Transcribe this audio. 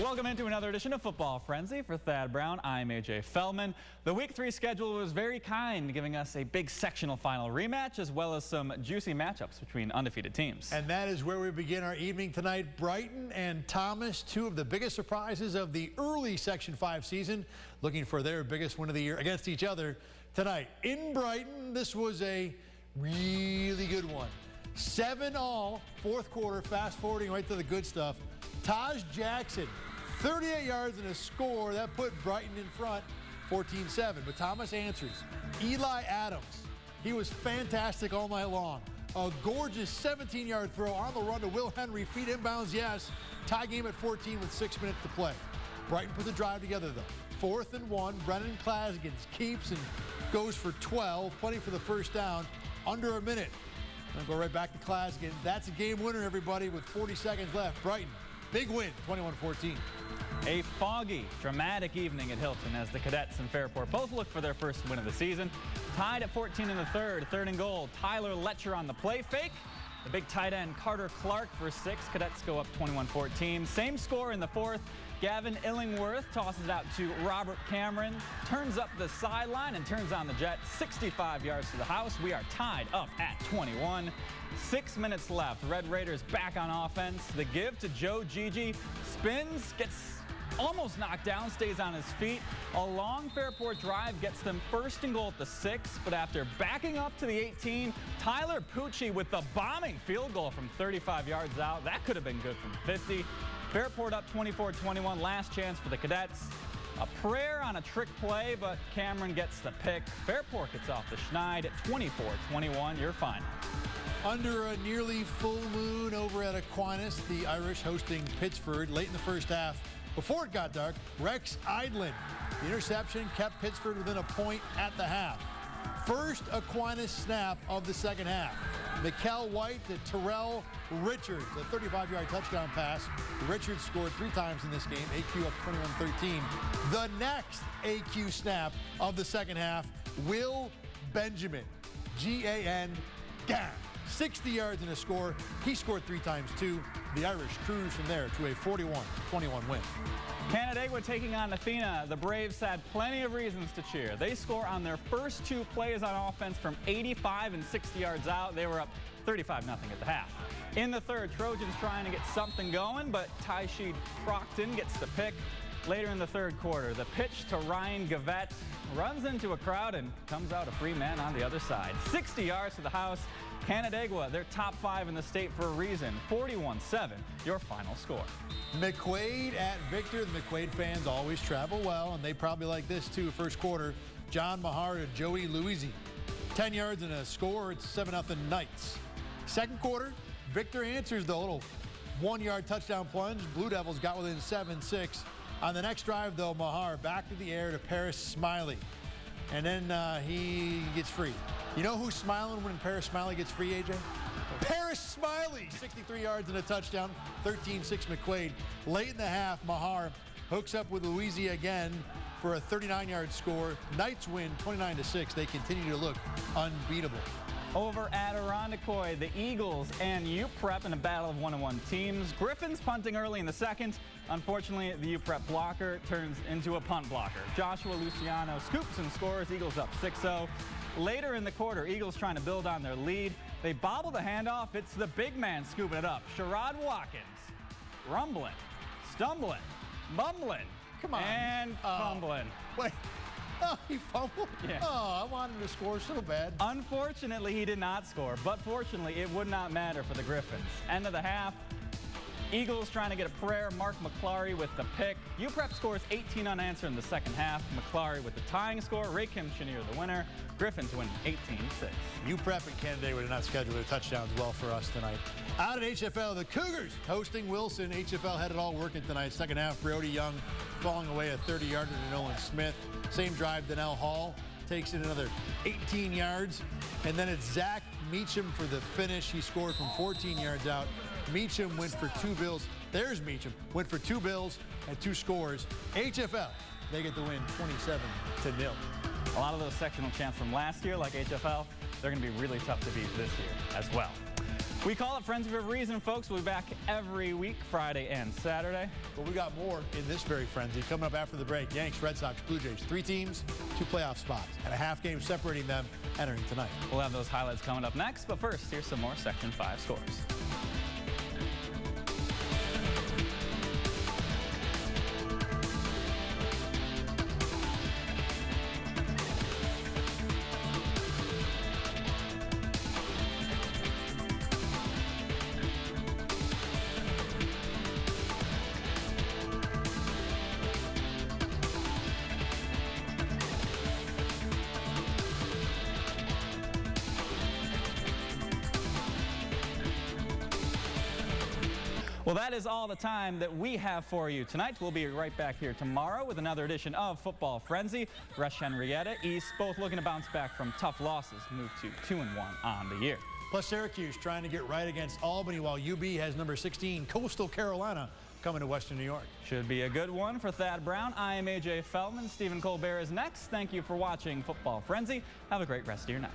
Welcome into another edition of Football Frenzy. For Thad Brown, I'm AJ Feldman. The Week 3 schedule was very kind, giving us a big sectional final rematch as well as some juicy matchups between undefeated teams. And that is where we begin our evening tonight. Brighton and Thomas, two of the biggest surprises of the early Section 5 season, looking for their biggest win of the year against each other tonight. In Brighton, this was a really good one. 7-all, fourth quarter, fast forwarding right to the good stuff. Taj Jackson, 38 yards and a score. That put Brighton in front, 14-7. But Thomas answers. Eli Adams, he was fantastic all night long. A gorgeous 17-yard throw on the run to Will Henry. Feet inbounds, yes. Tie game at 14 with 6 minutes to play. Brighton put the drive together, though. 4th and 1. Brennan Clasigans keeps and goes for 12. Plenty for the first down. Under a minute. I'll go right back to Clasigans. That's a game winner, everybody, with 40 seconds left. Brighton, big win, 21-14. A foggy, dramatic evening at Hilton as the Cadets and Fairport both look for their first win of the season. Tied at 14 in the third, 3rd and goal. Tyler Letcher on the play fake. The big tight end Carter Clark for 6. Cadets go up 21-14. Same score in the fourth. Gavin Illingworth tosses out to Robert Cameron, turns up the sideline and turns on the jet. 65 yards to the house. We are tied up at 21. 6 minutes left. Red Raiders back on offense. The give to Joe Gigi. Spins, gets almost knocked down, stays on his feet. A long Fairport drive gets them 1st and goal at the 6, but after backing up to the 18, Tyler Pucci with the bombing field goal from 35 yards out. That could have been good from 50. Fairport up 24-21, last chance for the Cadets. A prayer on a trick play, but Cameron gets the pick. Fairport gets off the schneid at 24-21, your final. Under a nearly full moon over at Aquinas, the Irish hosting Pittsford late in the first half. Before it got dark, Rex Eidlin. The interception kept Pittsford within a point at the half. First Aquinas snap of the second half. Mikkel White to Terrell Richards, a 35-yard touchdown pass. Richards scored 3 times in this game. AQ up 21-13. The next AQ snap of the second half, Will Benjamin, G-A-N, GAN. 60 yards and a score. He scored 3 times too. The Irish cruise from there to a 41-21 win. Canandaigua taking on Athena. The Braves had plenty of reasons to cheer. They score on their first 2 plays on offense from 85 and 60 yards out. They were up 35-0 at the half. In the third, Trojans trying to get something going, but Tysheed Crockton gets the pick. Later in the third quarter, the pitch to Ryan Gavette runs into a crowd and comes out a free man on the other side. 60 yards to the house. Canandaigua, they're top 5 in the state for a reason. 41-7, your final score. McQuaid at Victor. The McQuaid fans always travel well, and they probably like this too. First quarter, John Mahar to Joey Louisi. 10 yards and a score. It's 7-0 Knights. Second quarter, Victor answers the little 1-yard touchdown plunge. Blue Devils got within 7-6. On the next drive, though, Mahar back to the air to Paris Smiley. And then he gets free. You know who's smiling when Paris Smiley gets free, AJ? Paris Smiley, 63 yards and a touchdown, 13-6 McQuaid. Late in the half, Mahar hooks up with Louisi again for a 39-yard score. Knights win 29-6. They continue to look unbeatable. Over at Irondequoit, the Eagles and UPrep in a battle of 1-on-1 teams. Griffins punting early in the second. Unfortunately, the UPrep blocker turns into a punt blocker. Joshua Luciano scoops and scores. Eagles up 6-0. Later in the quarter, Eagles trying to build on their lead. They bobble the handoff. It's the big man scooping it up. Sherrod Watkins, rumbling, stumbling, mumbling, come on, and fumbling. Wait. Oh, he fumbled? Yeah. Oh, I wanted to score so bad. Unfortunately, he did not score, but fortunately, it would not matter for the Griffins. End of the half, Eagles trying to get a prayer. Mark McClary with the pick. UPrep scores 18 unanswered in the second half. McClary with the tying score. Ray Kim Chenier the winner. Griffins win 18-6. UPrep and Canandaigua did not schedule their touchdowns well for us tonight. Out at HFL, the Cougars hosting Wilson. HFL had it all working tonight. Second half, Brody Young falling away a 30-yarder to Nolan Smith. Same drive, Donnell Hall takes in another 18 yards. And then it's Zach Meacham for the finish. He scored from 14 yards out. Meacham went for 2 bills. There's Meacham. Went for 2 bills and 2 scores. HFL, they get the win 27-0. A lot of those sectional champs from last year, like HFL, they're going to be really tough to beat this year as well. We call it Frenzy for a reason, folks. We'll be back every week, Friday and Saturday. But we got more in this very frenzy coming up after the break. Yanks, Red Sox, Blue Jays, 3 teams, 2 playoff spots, and a half game separating them entering tonight. We'll have those highlights coming up next, but first, here's some more Section 5 scores. Well, that is all the time that we have for you tonight. We'll be right back here tomorrow with another edition of Football Frenzy. Rush Henrietta, East, both looking to bounce back from tough losses, move to 2-1 on the year. Plus Syracuse trying to get right against Albany, while UB has number 16, Coastal Carolina, coming to Western New York. Should be a good one for Thad Brown. I am AJ Feldman. Stephen Colbert is next. Thank you for watching Football Frenzy. Have a great rest of your night.